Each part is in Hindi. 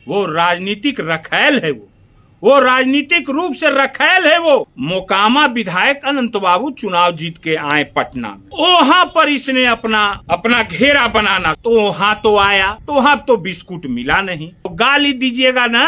वो राजनीतिक रखैल है। वो राजनीतिक रूप से रखैल है। वो मोकामा विधायक अनंत बाबू चुनाव जीत के आए पटना में, वहां पर इसने अपना घेरा बनाना, तो वहां तो आया तो वहां तो बिस्कुट मिला नहीं। तो गाली दीजिएगा ना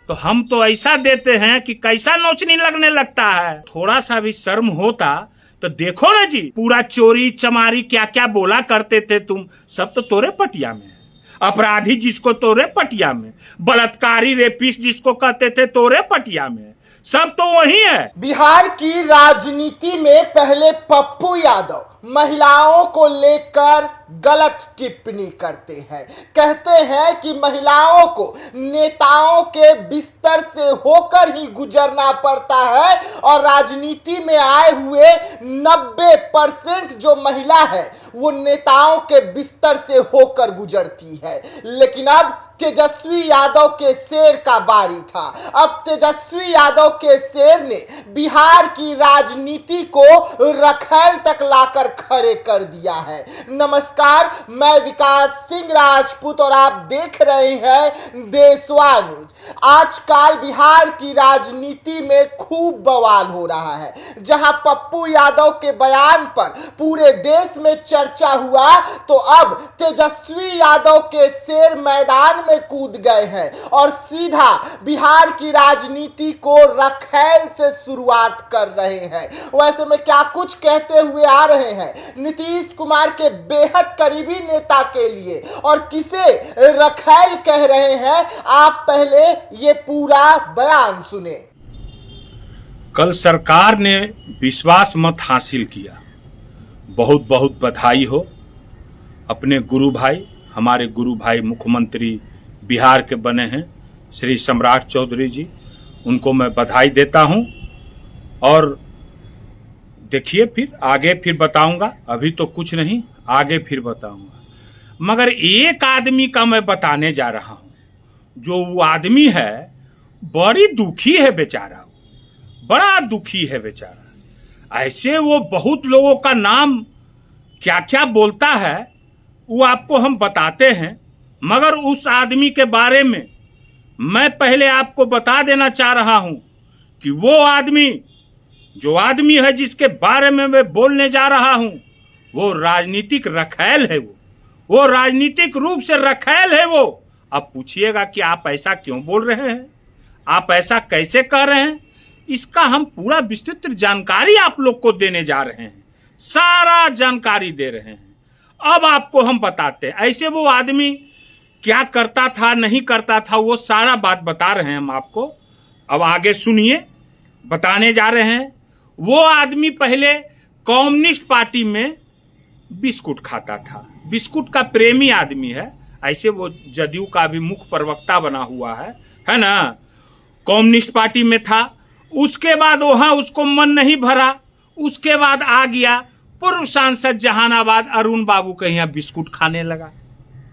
तो हम तो ऐसा देते हैं कि कैसा नोचनी लगने लगता है। थोड़ा सा भी शर्म होता तो देखो ना जी, पूरा चोरी चमारी क्या क्या बोला करते थे तुम, सब तो तोरे पटिया में है। अपराधी जिसको तोरे पटिया में, बलात्कारी रेपिस्ट जिसको कहते थे तोरे पटिया में, सब तो वही है। बिहार की राजनीति में पहले पप्पू यादव महिलाओं को लेकर गलत टिप्पणी करते हैं। कहते हैं कि महिलाओं को नेताओं के बिस्तर से होकर ही गुजरना पड़ता है और राजनीति में आए हुए 90% जो महिला है वो नेताओं के बिस्तर से होकर गुजरती है। लेकिन अब तेजस्वी यादव के शेर का बारी था। अब तेजस्वी यादव के शेर ने बिहार की राजनीति को रखैल तक लाकर खड़े कर दिया है। नमस्कार, मैं विकास सिंह राजपूत और आप देख रहे हैं देशवा न्यूज। आजकल बिहार की राजनीति में खूब बवाल हो रहा है। जहां पप्पू यादव के बयान पर पूरे देश में चर्चा हुआ, तो अब तेजस्वी यादव के शेर मैदान में कूद गए हैं और सीधा बिहार की राजनीति को रखैल से शुरुआत कर रहे हैं। वैसे में क्या कुछ कहते हुए आ रहे हैं नीतीश कुमार के बेहद करीबी नेता के लिए और किसे रखैल कह रहे हैं, आप पहले ये पूरा बयान सुने। कल सरकार ने विश्वास मत हासिल किया, बहुत बहुत बधाई हो। अपने गुरु भाई, हमारे गुरु भाई मुख्यमंत्री बिहार के बने हैं श्री सम्राट चौधरी जी, उनको मैं बधाई देता हूं। और देखिए फिर आगे फिर बताऊंगा, अभी तो कुछ नहीं, आगे फिर बताऊंगा। मगर एक आदमी का मैं बताने जा रहा हूं, जो वो आदमी है बड़ी दुखी है बेचारा, बड़ा दुखी है बेचारा। ऐसे वो बहुत लोगों का नाम क्या क्या बोलता है वो आपको हम बताते हैं, मगर उस आदमी के बारे में मैं पहले आपको बता देना चाह रहा हूं कि वो आदमी, जो आदमी है जिसके बारे में मैं बोलने जा रहा हूं, वो राजनीतिक रखैल है। वो राजनीतिक रूप से रखैल है। वो अब पूछिएगा कि आप ऐसा क्यों बोल रहे हैं, आप ऐसा कैसे कह रहे हैं, इसका हम पूरा विस्तृत जानकारी आप लोग को देने जा रहे हैं, सारा जानकारी दे रहे हैं। अब आपको हम बताते हैं ऐसे वो आदमी क्या करता था नहीं करता था, वो सारा बात बता रहे हैं हम आपको। अब आगे सुनिए, बताने जा रहे हैं। वो आदमी पहले कम्युनिस्ट पार्टी में बिस्कुट खाता था, बिस्कुट का प्रेमी आदमी है। ऐसे वो जदयू का भी मुख्य प्रवक्ता बना हुआ है ना। कम्युनिस्ट पार्टी में था, उसके बाद वहां उसको मन नहीं भरा, उसके बाद आ गया पूर्व सांसद जहानाबाद अरुण बाबू के यहाँ बिस्कुट खाने लगा,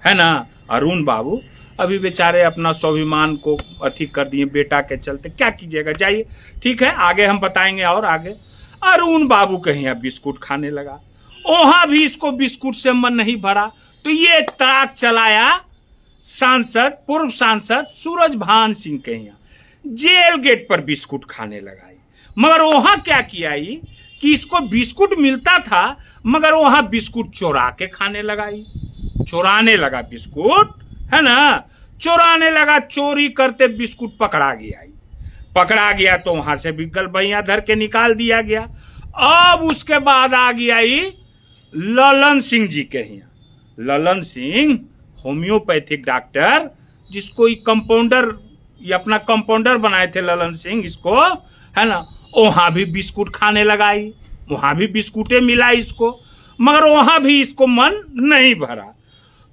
है ना। अरुण बाबू अभी बेचारे अपना स्वाभिमान को अथी कर दिए बेटा के चलते, क्या कीजिएगा, जाइए, ठीक है, आगे हम बताएंगे। और आगे अरुण बाबू के यहाँ बिस्कुट खाने लगा, वहां भी इसको बिस्कुट से मन नहीं भरा, तो ये तड़ाक चलाया सांसद, पूर्व सांसद सूरजभान सिंह के यहाँ, जेल गेट पर बिस्कुट खाने लगाई। मगर वहां क्या किया कि इसको बिस्कुट मिलता था, मगर वहां बिस्कुट चोरा के खाने लगाई, चोराने लगा बिस्कुट, है ना, चोराने लगा, चोरी करते बिस्कुट पकड़ा गया तो वहां से भी गलबैया धर के निकाल दिया गया। अब उसके बाद आ गया ललन सिंह जी के यहाँ, ललन सिंह होम्योपैथिक डॉक्टर, जिसको कंपाउंडर, ये अपना कंपाउंडर बनाए थे ललन सिंह इसको, है ना। वहां भी बिस्कुट खाने लगाई, वहां भी बिस्कुटे मिला इसको, मगर वहां भी इसको मन नहीं भरा।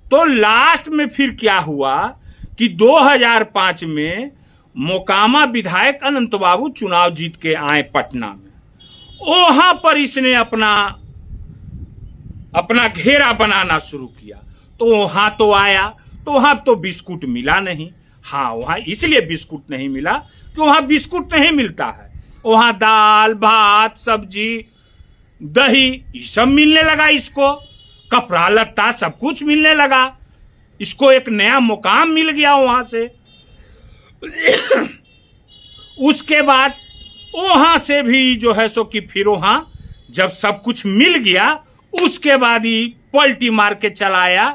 तो लास्ट में फिर क्या हुआ कि 2005 में मोकामा विधायक अनंत बाबू चुनाव जीत के आए पटना में, वहां पर इसने अपना घेरा बनाना शुरू किया। तो वहां तो आया तो वहां तो बिस्कुट मिला नहीं। हाँ, वहां इसलिए बिस्कुट नहीं मिला कि वहां बिस्कुट नहीं मिलता है, वहां दाल भात सब्जी दही ये सब मिलने लगा, इसको कपड़ा लत्ता सब कुछ मिलने लगा, इसको एक नया मुकाम मिल गया वहां से। उसके बाद वहां से भी जो है सो कि फिर वहां जब सब कुछ मिल गया उसके बाद ही पलटी मार के चलाया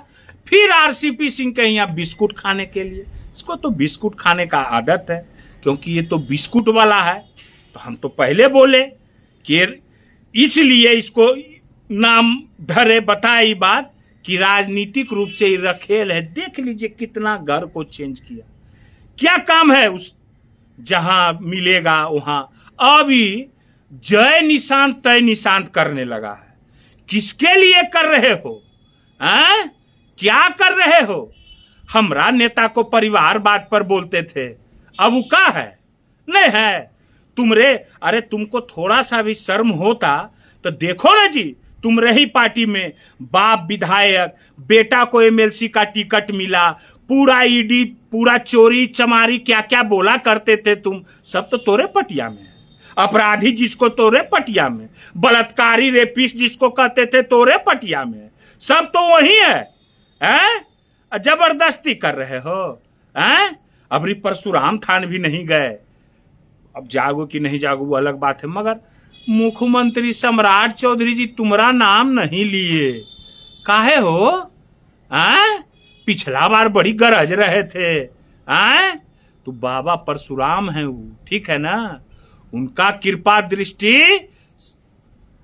फिर आरसीपी सिंह के यहाँ बिस्कुट खाने के लिए। इसको तो बिस्कुट खाने का आदत है क्योंकि ये तो बिस्कुट वाला है। तो हम तो पहले बोले कि इसलिए इसको नाम धरे बताई बात कि राजनीतिक रूप से ही रखेल है। देख लीजिए कितना घर को चेंज किया, क्या काम है उस जहां मिलेगा वहां अभी जय निशान तय निशान करने लगा है। किसके लिए कर रहे हो? क्या कर रहे हो? हमरा नेता को परिवारवाद पर बोलते थे, अब वो का है? नहीं है तुमरे। अरे तुमको थोड़ा सा भी शर्म होता तो देखो ना जी, तुम रही पार्टी में, बाप विधायक, बेटा को एमएलसी का टिकट मिला, पूरा ईडी, पूरा चोरी चमारी क्या क्या बोला करते थे तुम, सब तो तोरे पटिया में है। अपराधी जिसको तोरे पटिया में, बलात्कारी रेपिस्ट जिसको कहते थे तोरे पटिया में, सब तो वही है। जबरदस्ती कर रहे हो। अबरी परशुराम थान भी नहीं गए। अब जागो कि नहीं जागो वो अलग बात है, मगर मुख्यमंत्री सम्राट चौधरी जी तुम्हारा नाम नहीं लिए, काहे हो? पिछला बार बड़ी गरज रहे थे। तो बाबा परशुराम है वो, ठीक है ना? उनका कृपा दृष्टि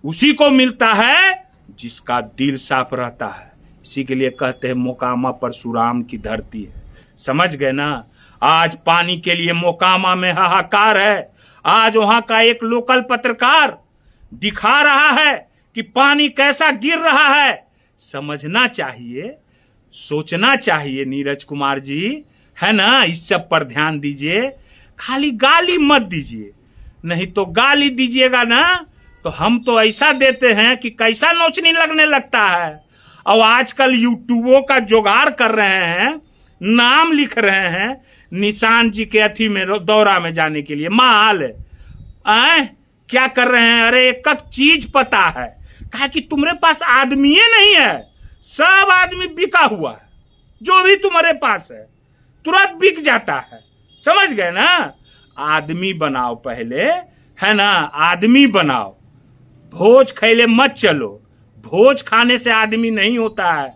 उसी को मिलता है जिसका दिल साफ रहता है। इसी के लिए कहते हैं मोकामा परशुराम की धरती है। समझ गए ना? आज पानी के लिए मोकामा में हाहाकार है। आज वहां का एक लोकल पत्रकार दिखा रहा है कि पानी कैसा गिर रहा है। समझना चाहिए, सोचना चाहिए नीरज कुमार जी, है ना? इस सब पर ध्यान दीजिए, खाली गाली मत दीजिए। नहीं तो गाली दीजिएगा ना तो हम तो ऐसा देते हैं कि कैसा नोचनी लगने लगता है। और आजकल यूट्यूबों का जुगाड़ कर रहे हैं, नाम लिख रहे हैं निशान जी के अथी में दौरा में जाने के लिए। माल क्या कर रहे हैं? अरे एक एक चीज पता है, कहा कि तुम्हारे पास आदमी नहीं है, सब आदमी बिका हुआ है। जो भी तुम्हारे पास है तुरंत बिक जाता है। समझ गए ना? आदमी बनाओ पहले, है ना? आदमी बनाओ, भोज खैले मत चलो। भोज खाने से आदमी नहीं होता है,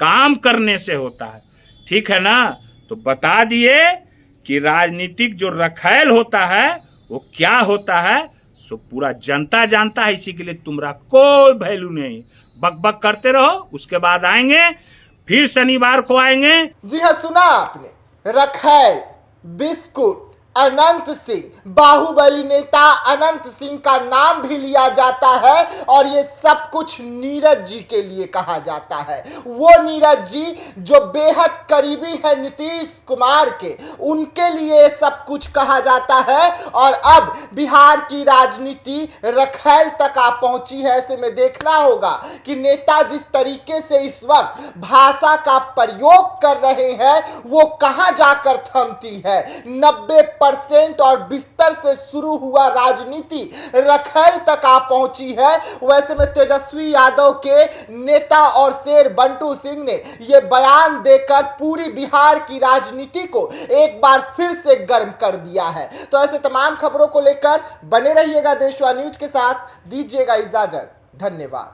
काम करने से होता है, ठीक है ना? तो बता दिए कि राजनीतिक जो रखैल होता है वो क्या होता है, सो पूरा जनता जानता है। इसी के लिए तुम्हारा कोई वैल्यू नहीं। बक बक करते रहो, उसके बाद आएंगे, फिर शनिवार को आएंगे। जी हाँ, सुना आपने, रखैल, बिस्कुट, अनंत सिंह, बाहुबली नेता अनंत सिंह का नाम भी लिया जाता है और ये सब कुछ नीरज जी के लिए कहा जाता है। वो नीरज जी जो बेहद करीबी है नीतीश कुमार के, उनके लिए सब कुछ कहा जाता है। और अब बिहार की राजनीति रखैल तक आ पहुंची है। ऐसे में देखना होगा कि नेता जिस तरीके से इस वक्त भाषा का प्रयोग कर रहे हैं वो कहां जाकर थमती है। 90% और बिस्तर से शुरू हुआ राजनीति रखैल तक आ पहुंची है। वैसे में तेजस्वी यादव के नेता और शेर बंटू सिंह ने यह बयान देकर पूरी बिहार की राजनीति को एक बार फिर से गर्म कर दिया है। तो ऐसे तमाम खबरों को लेकर बने रहिएगा देशवा न्यूज के साथ। दीजिएगा इजाजत, धन्यवाद।